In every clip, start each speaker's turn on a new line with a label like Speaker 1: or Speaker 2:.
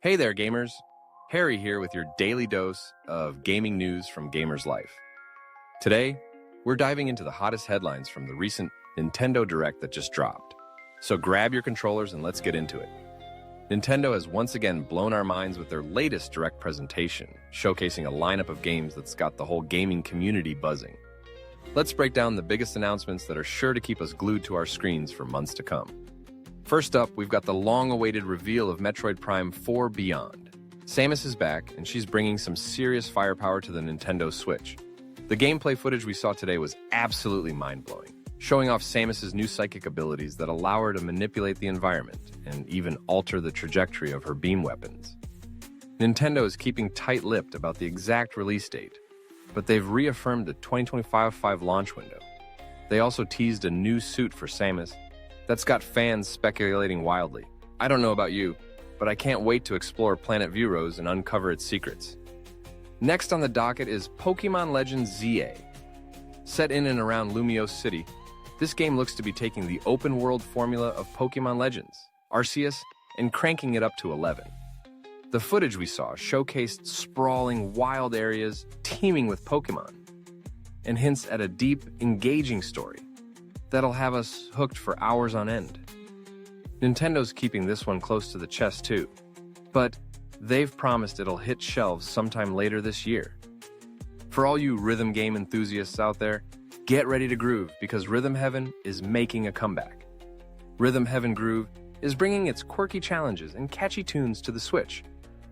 Speaker 1: Hey there, gamers. Harry here with your daily dose of gaming news from Gamers Life. Today, we're diving into the hottest headlines from the recent Nintendo Direct that just dropped. So grab your controllers and let's get into it. Nintendo has once again blown our minds with their latest Direct presentation, showcasing a lineup of games that's got the whole gaming community buzzing. Let's break down the biggest announcements that are sure to keep us glued to our screens for months to come. First up, we've got the long-awaited reveal of Metroid Prime 4 Beyond. Samus is back, and she's bringing some serious firepower to the Nintendo Switch. The gameplay footage we saw today was absolutely mind-blowing, showing off Samus's new psychic abilities that allow her to manipulate the environment and even alter the trajectory of her beam weapons. Nintendo is keeping tight-lipped about the exact release date, but they've reaffirmed the 2025 launch window. They also teased a new suit for Samus that's got fans speculating wildly. I don't know about you, but I can't wait to explore Planet Vuros and uncover its secrets. Next on the docket is Pokémon Legends ZA. Set in and around Lumiose City, this game looks to be taking the open-world formula of Pokémon Legends, Arceus, and cranking it up to 11. The footage we saw showcased sprawling, wild areas teeming with Pokémon, and hints at a deep, engaging story that'll have us hooked for hours on end. Nintendo's keeping this one close to the chest too, but they've promised it'll hit shelves sometime later this year. For all you rhythm game enthusiasts out there, get ready to groove because Rhythm Heaven is making a comeback. Rhythm Heaven Groove is bringing its quirky challenges and catchy tunes to the Switch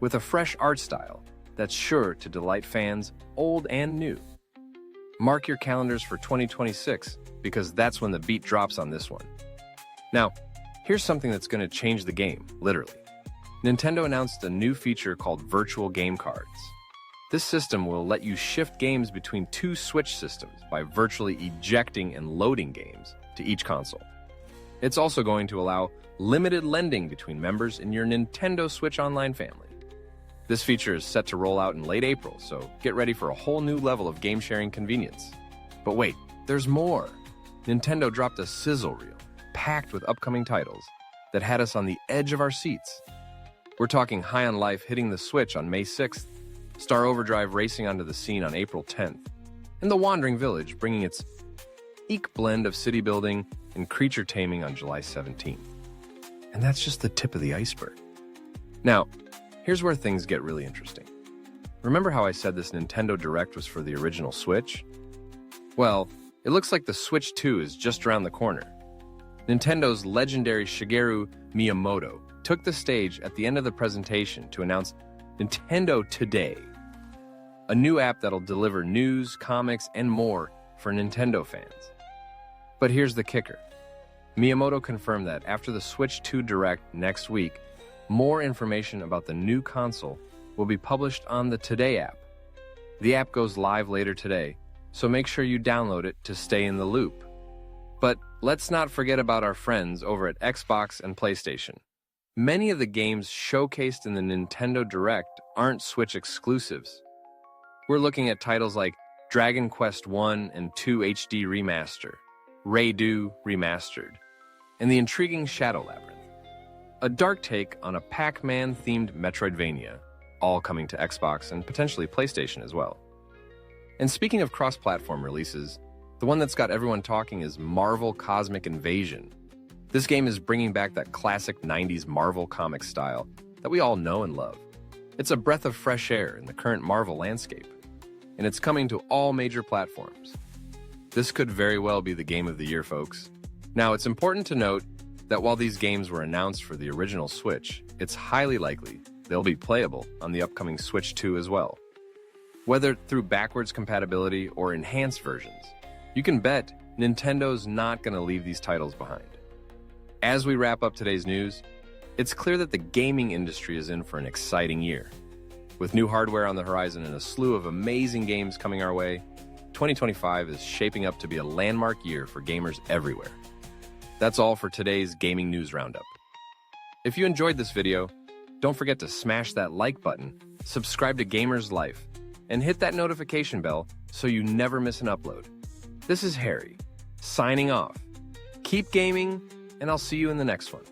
Speaker 1: with a fresh art style that's sure to delight fans old and new. Mark your calendars for 2026 because that's when the beat drops on this one. Now, here's something that's going to change the game, literally. Nintendo announced a new feature called Virtual Game Cards. This system will let you shift games between two Switch systems by virtually ejecting and loading games to each console. It's also going to allow limited lending between members in your Nintendo Switch Online family. This feature is set to roll out in late April, so get ready for a whole new level of game-sharing convenience. But wait, there's more! Nintendo dropped a sizzle reel, packed with upcoming titles, that had us on the edge of our seats. We're talking High on Life hitting the Switch on May 6th, Star Overdrive racing onto the scene on April 10th, and The Wandering Village bringing its unique blend of city building and creature taming on July 17th. And that's just the tip of the iceberg. Now, here's where things get really interesting. Remember how I said this Nintendo Direct was for the original Switch? Well, it looks like the Switch 2 is just around the corner. Nintendo's legendary Shigeru Miyamoto took the stage at the end of the presentation to announce Nintendo Today, a new app that'll deliver news, comics, and more for Nintendo fans. But here's the kicker. Miyamoto confirmed that after the Switch 2 Direct next week, more information about the new console will be published on the Today app. The app goes live later today, so make sure you download it to stay in the loop. But let's not forget about our friends over at Xbox and PlayStation. Many of the games showcased in the Nintendo Direct aren't Switch exclusives. We're looking at titles like Dragon Quest I and II HD Remaster, Raydu Remastered, and the intriguing Shadow Labyrinth. A dark take on a Pac-Man-themed Metroidvania, all coming to Xbox and potentially PlayStation as well. And speaking of cross-platform releases, the one that's got everyone talking is Marvel Cosmic Invasion. This game is bringing back that classic 90s Marvel comic style that we all know and love. It's a breath of fresh air in the current Marvel landscape, and it's coming to all major platforms. This could very well be the game of the year, folks. Now, it's important to note that while these games were announced for the original Switch, it's highly likely they'll be playable on the upcoming Switch 2 as well. Whether through backwards compatibility or enhanced versions, you can bet Nintendo's not going to leave these titles behind. As we wrap up today's news, it's clear that the gaming industry is in for an exciting year. With new hardware on the horizon and a slew of amazing games coming our way, 2025 is shaping up to be a landmark year for gamers everywhere. That's all for today's Gaming News Roundup. If you enjoyed this video, don't forget to smash that like button, subscribe to Gamers Life, and hit that notification bell so you never miss an upload. This is Harry, signing off. Keep gaming, and I'll see you in the next one.